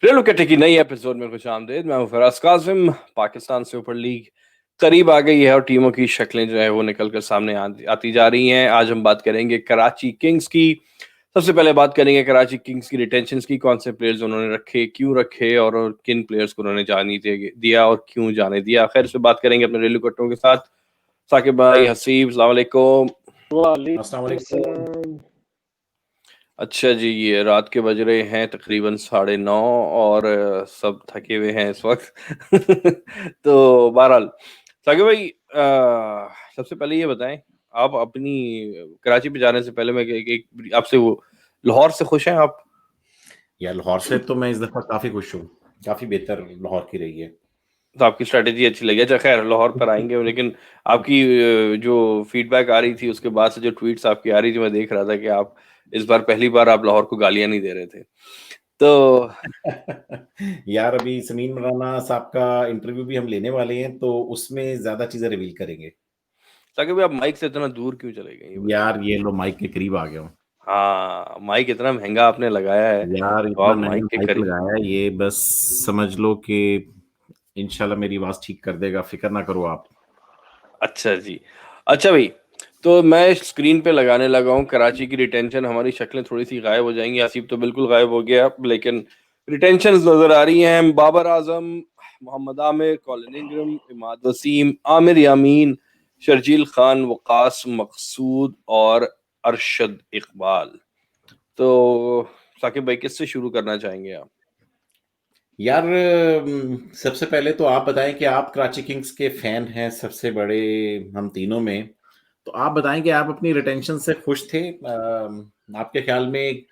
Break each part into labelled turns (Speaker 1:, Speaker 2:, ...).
Speaker 1: रेलू के की नई एपिसोड में खुश आमदीद। मैं हूं फराज काजिम। पाकिस्तान सुपर लीग करीब आ गई है और टीमों की शक्लें जो है वो निकल कर सामने आती जा रही हैं। आज हम बात करेंगे कराची किंग्स की। सबसे पहले बात करेंगे कराची किंग्स की रिटेंशंस की, कौन से प्लेयर्स उन्होंने रखे, क्यों रखे और किन प्लेयर्स को उन्होंने जाने दिया और क्यों जाने दिया। खैर, इस पे बात करेंगे अपने रेलू कट्टों के साथ। साकिब भाई, हसीब, अस्सलाम वालेकुम।
Speaker 2: अस्सलाम वालेकुम।
Speaker 1: अच्छा जी, ये रात के बज रहे हैं तकरीबन 9:30 और सब थके हुए हैं इस वक्त। तो बहरहाल साकिब भाई, सबसे पहले ये बताएं, आप अपनी कराची पे जाने से पहले मैं आपसे वो लाहौर से खुश हैं आप?
Speaker 2: यार लाहौर से तो मैं इस दफा काफी खुश हूँ। काफी बेहतर लाहौर की रही है।
Speaker 1: तो आपकी स्ट्रेटेजी अच्छी लगी। अच्छा, खैर लाहौर पर आएंगे, लेकिन आपकी जो फीडबैक आ रही थी उसके बाद से जो ट्वीट्स आपकी आ रही थी, मैं देख रहा था कि आप इस बार पहली बार आप लाहौर को गालियां नहीं दे रहे थे। तो
Speaker 2: यार अभी समीन मराना साहब का इंटरव्यू भी हम लेने वाले हैं, तो उसमें ज्यादा चीजें रिवील करेंगे।
Speaker 1: साकिब भाई, आप माइक से इतना दूर क्यों चले गए, ये बताइए।
Speaker 2: यार ये लो माइक के करीब आ गया हूँ।
Speaker 1: हाँ, माइक इतना महंगा आपने लगाया है
Speaker 2: यार
Speaker 1: तो
Speaker 2: इतना
Speaker 1: आप
Speaker 2: महंगा
Speaker 1: माइक के
Speaker 2: माइक
Speaker 1: करीब।
Speaker 2: लगाया है, ये बस समझ लो कि इंशाल्लाह मेरी आवाज ठीक कर देगा, फिक्र ना करो आप।
Speaker 1: अच्छा जी। अच्छा भाई, तो मैं स्क्रीन पे लगाने लगा हूँ कराची की रिटेंशन। हमारी शक्लें थोड़ी सी गायब हो जाएंगी, आसिफ तो बिल्कुल गायब हो गया, लेकिन रिटेंशन नजर आ रही हैं। बाबर आजम, मोहम्मद आमिर, कॉलिन इंग्रम, इमाद वसीम, आमिर यामीन, शर्जील खान, वकास मकसूद और अरशद इकबाल। तो साकिब भाई, किससे शुरू करना चाहेंगे आप?
Speaker 2: यार सबसे पहले तो आप बताएं कि आप कराची किंग्स के फैन हैं सबसे बड़े हम तीनों में। तो आप बताएं कि आप अपनी रिटेंशन से खुश थे। आपके ख्याल में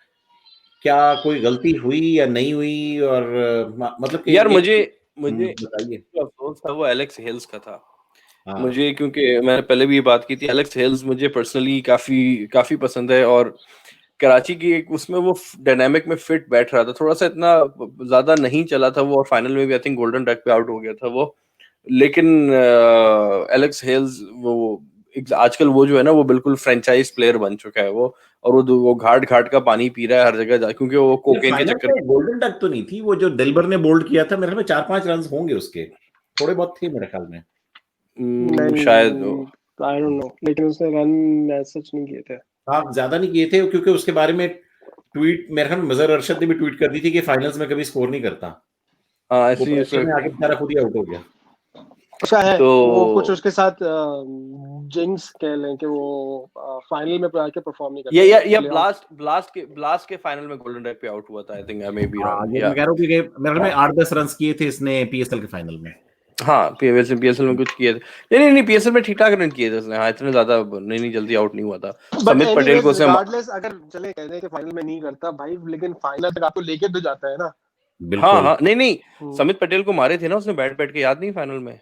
Speaker 2: क्या कोई गलती हुई या नहीं हुई, और मतलब कि
Speaker 1: यार,
Speaker 2: एक
Speaker 1: मुझे मुझे
Speaker 2: बताइए।
Speaker 1: जो अफसोस था वो एलेक्स हेल्स का था।
Speaker 2: हाँ।
Speaker 1: मुझे, क्योंकि मैंने पहले भी ये बात की थी, एलेक्स हेल्स मुझे पर्सनली काफी काफी पसंद है और कराची की एक उसमें वो डायनामिक में फिट बैठ रहा था। थोड़ा सा इतना ज्यादा नहीं चला था वो, और फाइनल में भी आई थिंक गोल्डन डक पे आउट हो गया था वो। लेकिन एलेक्स हेल्स वो आजकल वो जो है ना, वो बिल्कुल फ्रेंचाइज प्लेयर बन चुका है वो। और वो घाट घाट का पानी पी रहा है हर जगह क्योंकि वो
Speaker 2: ये
Speaker 1: कोकेन के
Speaker 2: फाइनल
Speaker 1: चक्कर
Speaker 2: में गोल्डन डक तो नहीं थी, वो जो दिलबर ने बोल्ड किया था, मेरे ख्याल में 4-5 रन होंगे उसके, थोड़े बहुत थे मेरे ख्याल में।
Speaker 1: शायद।
Speaker 3: नहीं, आई डोंट नो, लेकिन उसने रन सच नहीं किए थे।
Speaker 2: आप ज्यादा नहीं किए थे, क्योंकि उसके बारे में ट्वीट मेरे ख्याल में मजहर अरशद ने भी ट्वीट कर दी थी कि फाइनल्स में कभी स्कोर नहीं करता।
Speaker 1: हाँ,
Speaker 2: वो
Speaker 1: ऐसे ही
Speaker 2: प्रेशर में आके बेचारा खुद ही आउट हो गया।
Speaker 3: अच्छा है
Speaker 1: तो
Speaker 3: वो कुछ उसके साथ जिंक्स कह लें कि वो फाइनल में आके परफॉर्म नहीं
Speaker 1: ये
Speaker 3: करता
Speaker 1: या,
Speaker 3: था,
Speaker 1: या
Speaker 3: प्लेऑफ।
Speaker 1: ब्लास्ट के फाइनल में गोल्डन डक पे आउट हुआ था, I think. I may be
Speaker 2: हाँ,
Speaker 1: रॉन्ग,
Speaker 2: ये
Speaker 1: या
Speaker 2: मैं कह रहा हूँ कि मेरे ख्याल में 8-10 रन किए थे इसने पीएसएल के फाइनल में।
Speaker 1: हाँ, पीएसएल में कुछ किए थे। नहीं, पीएसएल में ठीक ठाक रन किए थे उसने। हाँ, इतने ज्यादा नहीं, जल्दी आउट नहीं हुआ था।
Speaker 3: बट
Speaker 1: समित पटेल
Speaker 3: एनीवेज,
Speaker 1: को उसने
Speaker 3: रिगार्डलेस, अगर चले कहते हैं कि फाइनल में नहीं करता भाई, लेकिन फाइनल तक आपको लेके तो जाता है ना।
Speaker 1: हाँ
Speaker 2: बिल्कुल।
Speaker 1: हाँ, नहीं,
Speaker 3: हम्म।
Speaker 1: समित पटेल को मारे थे ना उसने बैट बैठ के, याद नहीं फाइनल में?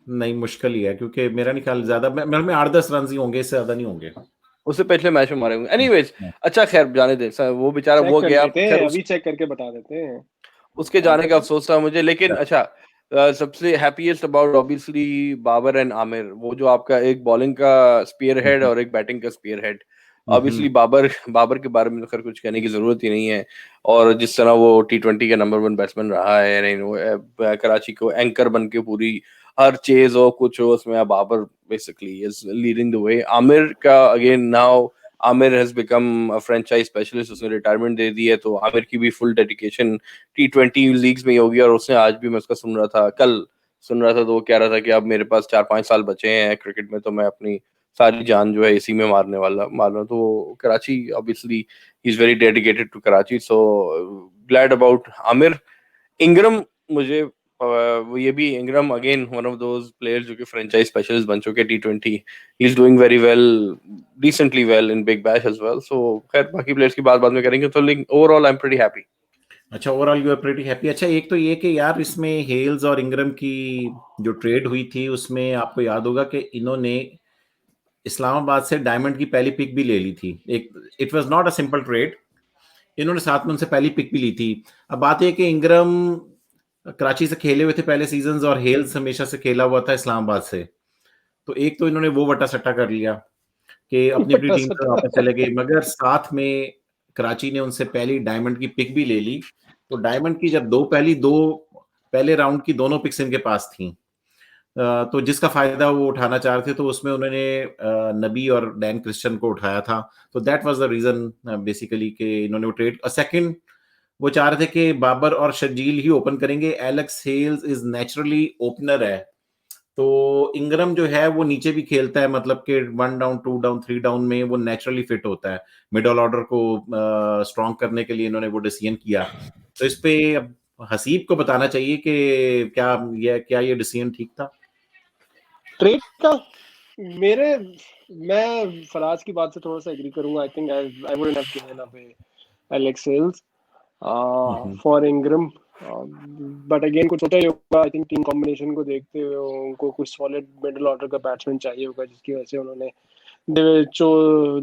Speaker 2: नहीं, मुश्किल ही है, क्योंकि मेरा नहीं ख्याल ज्यादा, मेरे ख्याल में 8-10 रन ही होंगे, इससे ज्यादा नहीं होंगे।
Speaker 1: उससे पिछले मैच में मारे होंगे। एनीवेज, अच्छा खैर जाने दे वो बेचारा
Speaker 3: चेक
Speaker 1: वो
Speaker 3: कर
Speaker 1: गया।
Speaker 3: लेते
Speaker 1: खैर
Speaker 3: हैं, अभी चेक करके बता देते हैं।
Speaker 1: उसके जाने
Speaker 3: आगे
Speaker 1: का
Speaker 3: बढ़।
Speaker 1: अफसोस था मुझे, लेकिन अच्छा, सबसे happiest about obviously Babar and Amir. वो जो आपका एक बॉलिंग का स्पीयर हेड और एक बैटिंग का spearhead. Obviously Babar Babar के बारे में तो खैर कुछ कहने की जरूरत ही नहीं है। और जिस तरह वो T20 का नंबर 1 बैट्समैन रहा है, नहीं वो कराची को एंकर बन के पूरी हर चेज हो कुछ हो उसमें, Babar basically is leading the way. Amir का again now, Amir has become a franchise specialist. उसने रिटायरमेंट दे दी है, तो आमिर की भी फुल डेडिकेशन T20 लीग्स में ही होगी। और उसने आज भी, मैं उसका सुन रहा था, कल सुन रहा था, तो वो कह रहा था कि अब मेरे पास 4-5 साल बचे हैं क्रिकेट में, तो मैं अपनी सारी जान जो है इसी में मार रहा हूँ। तो Karachi obviously he is very dedicated to Karachi, so glad about Amir. Ingram, मुझे वो ये भी Ingram again one of those players जो कि फ्रेंचाइज स्पेशलिस्ट बन चुके T20। He is doing very well, decently well in Big Bash as well. So खैर, बाकी प्लेयर्स की बात बाद में करेंगे। तो overall I am pretty happy.
Speaker 2: अच्छा, overall you are pretty happy. अच्छा, एक तो ये कि यार इसमें हेल्स और इंग्रम की जो ट्रेड हुई थी, उसमें आपको याद होगा कि इन्होंने इस्लामाबाद से डायमंड की पहली पिक भी ले ली थी। एक it was not a simple trade. इन्होंने साथ में उनसे पहली पिक भी ली थी। अब बात यह कि इंग्रम कराची से खेले हुए थे पहले सीजन्स, और हेल्स हमेशा से खेला हुआ था इस्लामाबाद से। तो एक तो इन्होंने वो वटा सट्टा कर लिया कि अपनी अपनी टीम से वापस चले गए, मगर साथ में कराची ने उनसे पहली डायमंड की पिक भी ले ली। तो डायमंड की जब पहले राउंड की दोनों पिक्स इनके पास थी, तो जिसका फायदा वो उठाना चाह रहे थे, तो उसमें उन्होंने नबी और डैन क्रिश्चियन को उठाया था। तो that was the reason basically कि इन्होंने वो ट्रेड। सेकंड, वो चाह रहे थे कि बाबर और शर्जील ही ओपन करेंगे। Alex Hales is naturally opener है, तो इंग्रम जो है वो नीचे भी खेलता है, मतलब कि 1 डाउन 2 डाउन 3 डाउन में वो नेचुरली फिट होता है। मिडल ऑर्डर को स्ट्रॉन्ग करने के लिए इन्होंने वो डिसीजन किया। तो इस पे अब हसीब को बताना चाहिए कि क्या ये डिसीजन ठीक था।
Speaker 3: ट्रेड का मैं फराज की बात से थोड़ा सा एग्री करूंगा। I think I wouldn't have given away Alex Hales for इंग्रम, but again कुछ होता ही होगा। आई थिंक टीम कॉम्बिनेशन को देखते हुए उनको कुछ सॉलिड मिडिल ऑर्डर का बैट्समैन चाहिए होगा, जिसकी वजह से उन्होंने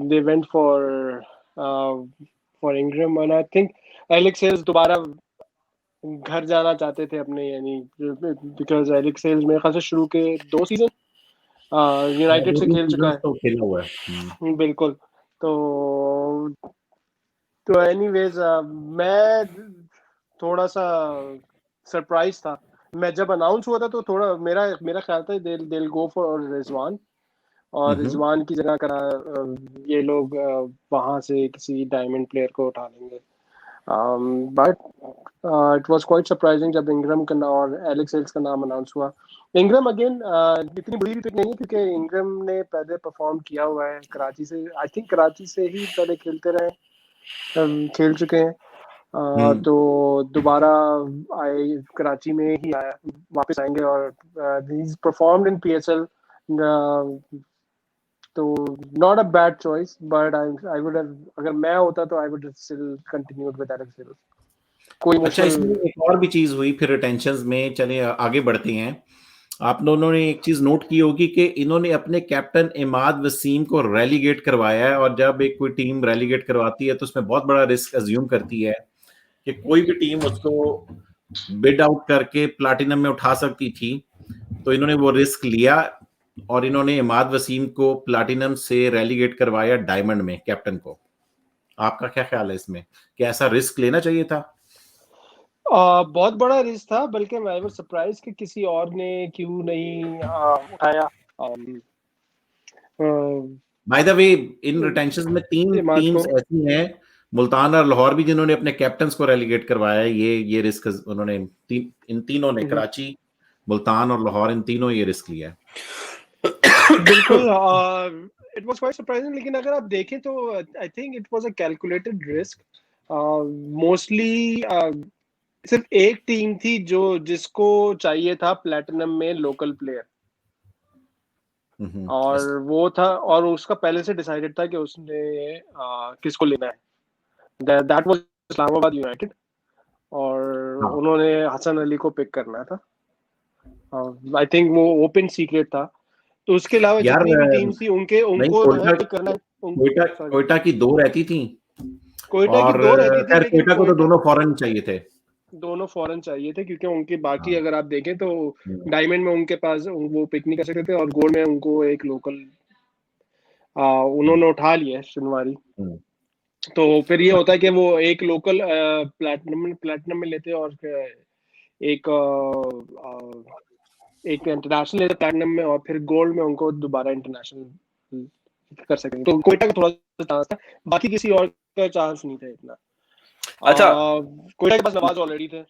Speaker 3: they went for इंग्रम। And I think Alex Hales दोबारा घर जाना चाहते थे अपने, यानी बिकॉज एलेक्स हेल्स मेरे ख्याल से शुरू के 2 सीजन यूनाइटेड से खेल चुका है।
Speaker 2: तो खेला हुआ है।
Speaker 3: बिल्कुल। तो एनीवेज मैं थोड़ा सा सरप्राइज था। मैं जब अनाउंस हुआ था तो थोड़ा मेरा ख्याल था दिल गो फॉर रिजवान, और रिजवान की जगह करा ये लोग वहां से किसी डायमंड प्लेयर को उठा लेंगे। But it was quite surprising जब इंग्रम का और एलेक्स हेल्स का नाम अनाउंस हुआ। इंग्रम अगेन इतनी बुरी भी पिक नहीं है, क्योंकि इंग्रम ने पहले परफॉर्म किया हुआ है कराची से। आई थिंक कराची से ही पहले खेल चुके हैं। तो दोबारा कराची में ही वापस आएंगे, और he's performed in PSL, तो not a bad choice, but I would have, अगर मैं होता तो I would have still continued with Alex Hales। कोई
Speaker 2: अच्छा, इसमें एक और भी चीज हुई फिर रिटेंशंस में। चले आगे बढ़ते हैं। आप दोनों ने एक चीज नोट की होगी कि इन्होंने अपने कैप्टन इमाद वसीम को रेलीगेट करवाया है, और जब एक कोई टीम रेलीगेट करवाती है तो उसमें बहुत बड़ा रिस्क अज्यूम करती है कि कोई भी टीम उसको बिड आउट करके प्लैटिनम में उठा सकती थी। तो इन्होंने वो रिस्क लिया और इन्होंने इमाद वसीम को प्लैटिनम से रेलीगेट करवाया डायमंड में, कैप्टन को। आपका क्या ख्याल है इसमें, क्या ऐसा रिस्क लेना चाहिए था?
Speaker 3: बहुत बड़ा रिस्क था, बल्कि मैं वाज सरप्राइज कि किसी और ने क्यों नहीं उठाया।
Speaker 2: बाय द वे, इन रिटेंशंस में 3 टीम्स ऐसी हैं, मुल्तान और लाहौर भी, जिन्होंने अपने कैप्टन्स को रेलीगेट करवाया है। ये रिस्क उन्होंने इन तीनों ने, कराची, मुल्तान और लाहौर, इन तीनों ये रिस्क लिया है।
Speaker 3: बिल्कुल। इट वाज क्वाइट सरप्राइजिंग, लेकिन अगर आप देखें तो I think it was a calculated risk. Mostly सिर्फ एक टीम थी जिसको चाहिए था प्लैटिनम में लोकल प्लेयर, और वो था, और उसका पहले से डिसाइडेड था कि उसने किसको लेना है। दैट वाज इस्लामाबाद यूनाइटेड, और उन्होंने हसन अली को पिक करना था। आई थिंक वो ओपन सीक्रेट था। तो उसके अलावा जितनी भी टीम्स थी उनको करना।
Speaker 2: कोयटा की 2 रहती थी,
Speaker 3: कोयटा की 2 रहती थी, लेकिन
Speaker 2: कोयटा को तो दोनों फॉरेन चाहिए थे, क्योंकि उनकी बाकी अगर आप देखें तो डायमंड में उनके पास वो पिक नहीं कर सकते थे, और गोल्ड में उनको एक लोकल उन्होंने उठा लिया शनिवारी। तो फिर ये होता है कि वो एक लोकल प्लैटिनम में लेते, और एक इंटरनेशनल लेते प्लैटिनम में, और फिर गोल्ड में उनको दोबारा इंटरनेशनल कर सकेंगे। तो कोयटा का थोड़ा सा चांस था, बाकी किसी और का चांस नहीं था इतना।
Speaker 1: अच्छा,
Speaker 3: कोयटा के पास नवाज ऑलरेडी थे।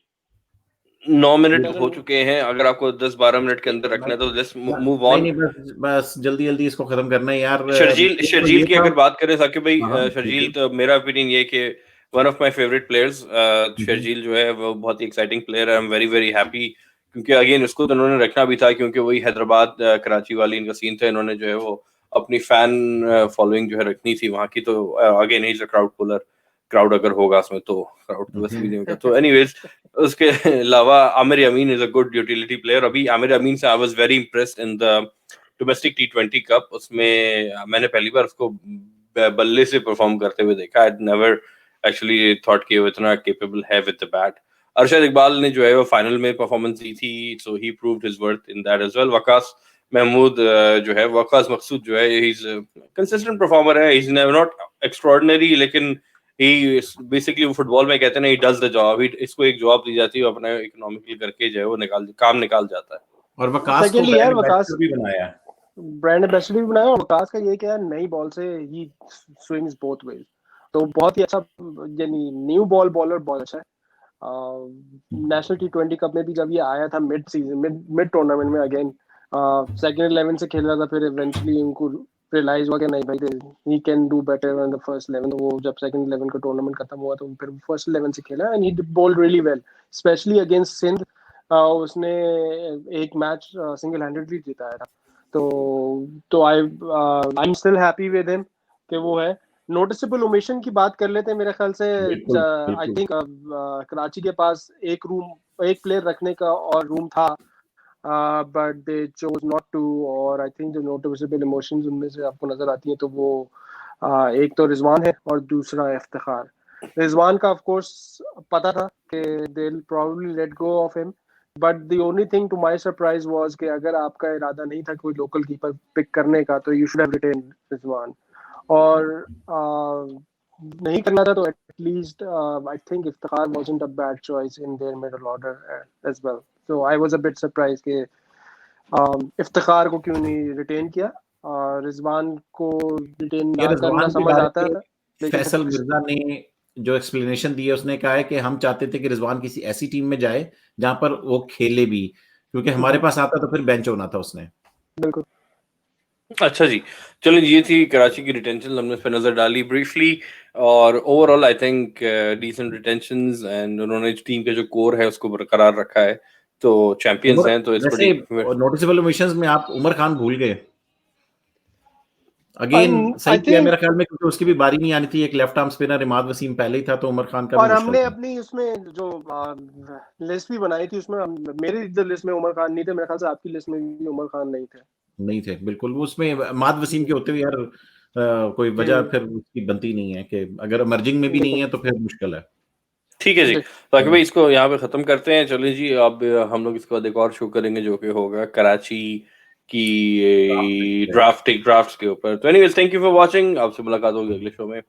Speaker 1: 9 मिनट हो चुके हैं। अगर आपको 10-12 मिनट के अंदर रखना है तो लेट्स मूव ऑन।
Speaker 2: नहीं, बस जल्दी इसको खत्म करना है यार।
Speaker 1: शर्जील की अगर बात करें साकिब भाई, शर्जील, तो मेरा ओपिनियन ये कि one of my favourite players Sharjeel जो है वो बहुत ही एक्साइटिंग प्लेयर है। I am very very happy, क्योंकि अगेन उसको तो उन्होंने रखना भी था, क्योंकि वही हैदराबाद कराची वाली इनका सीन था। इन्होंने जो है वो अपनी फैन फॉलोइंग जो है रखनी थी वहां की। तो again he is a crowd puller. Crowd अगर होगा उसमें तो क्राउड तो वैसे भी नहीं होगा। तो एनीवेज, उसके अलावा Amir Yamin is a good utility player. अभी आमिर यामीन से I was very impressed in the domestic T20 cup. उसमें मैंने पहली बार उसको बल्ले से परफॉर्म करते हुए देखा। आई नेवर एक्चुअली थॉट कि वो इतना केपेबल है with the bat. Arshad Iqbal ने जो है वो फाइनल में परफॉर्मेंस दी थी, so he proved his worth in that as well. Waqas Mahmood जो है, वकास मकसूद जो है, ही इज कंसिस्टेंट परफॉर्मर है। ही इज नॉट एक्स्ट्राऑर्डिनरी, लेकिन ही बेसिकली वो फुटबॉल में कहते हैं ना, ही डज द जॉब, इसको एक जॉब दी जाती है, वो अपना इकोनॉमिकल करके जो है वो काम निकाल जाता है।
Speaker 2: और वकास को
Speaker 3: सेकेंडली यार,
Speaker 2: ब्रांड
Speaker 3: वकास
Speaker 2: एम्बेसडर भी बनाया है।
Speaker 3: ब्रांड एम्बेसडर भी बनाया, और वकास का ये क्या है, नई बॉल से ही स्विंग्स बोथ वेज, तो बहुत ही अच्छा, यानी न्यू बॉल बॉलर बहुत अच्छा है। नेशनल T20 कप में भी जब ये आया था मिड सीजन, मिड टूर्नामेंट में, अगेन सेकंड 11 से खेल रहा था, फिर इवेंचुअली उनको रियलाइज हुआ कि नहीं भाई, he can do better in the first 11, तो वो जब सेकंड 11 का टूर्नामेंट खत्म हुआ तो फिर फर्स्ट 11 से खेला, and he bowled really well, specially against Sindh. उसने एक मैच सिंगल हैंडेडली जिताया था, तो I am still happy with him कि वो है। नोटिसेबल ओमिशन की बात कर लेते हैं, मेरे ख्याल से आई थिंक कराची के पास एक प्लेयर रखने का और रूम था, but they chose not to, और आई थिंक जो नोटिसेबल इमोशंस उनमें से आपको नजर आती हैं, तो वो एक तो रिजवान है और दूसरा इफ्तिखार। रिजवान का ऑफ कोर्स पता था कि they will probably let go of him, but the only thing to my surprise was कि अगर आपका इरादा नहीं था कोई लोकल कीपर पिक करने का, तो you should have retain Rizwan, और नहीं करना था तो at least I think Iftikhar wasn't a bad choice in their middle order as well, so I was a bit surprise कि इफ्तिखार को क्यों नहीं रिटेन किया, रिजवान को रिटेन ना करना समझ आता था,
Speaker 2: फैसल मिर्जा ने जो एक्सप्लेनेशन दी है, उसने कहा है कि हम चाहते थे कि रिजवान किसी ऐसी टीम में जाए जहां पर वो खेले भी, क्योंकि हमारे पास आता तो फिर बेंच होना था उसने।
Speaker 3: बिल्कुल।
Speaker 1: अच्छा जी, चलिए, ये थी कराची की रिटेंशन, हमने इस पर नजर डाली ब्रीफली, और overall I think decent retentions, and उन्होंने टीम के जो कोर है उसको बरकरार रखा है, तो चैंपियंस हैं, तो इस
Speaker 2: वैसे नोटिसेबल ओमिशंस में आप उमर खान भूल गए अगेन। सही किया मेरे ख्याल में, क्योंकि उसकी भी बारी नहीं आनी थी, एक left arm spinner Imad Wasim पहले ही था, तो उमर खान का भी
Speaker 3: और
Speaker 2: मुश्किल
Speaker 3: हमने
Speaker 2: था।
Speaker 3: अपनी उसमें जो लिस्ट भी बनाई थी, उसमें मेरी लिस्ट में उमर खान नहीं थे, मेरे ख्याल से आपकी लिस्ट में भी उमर खान नहीं थे
Speaker 2: बिल्कुल। वो उसमें इमाद वसीम के होते हुए यार कोई वजह फिर उसकी बनती नहीं है कि अगर इमर्जिंग में भी नहीं है तो फिर मुश्किल है।
Speaker 1: ठीक है जी, बाकी भाई इसको यहाँ पे खत्म करते हैं। चलिए जी, अब हम लोग इसके बाद एक और शो करेंगे जो कि होगा कराची की ड्राफ्ट के ऊपर। तो anyways, thank you for watching, आपसे मुलाकात होगी अगले शो में।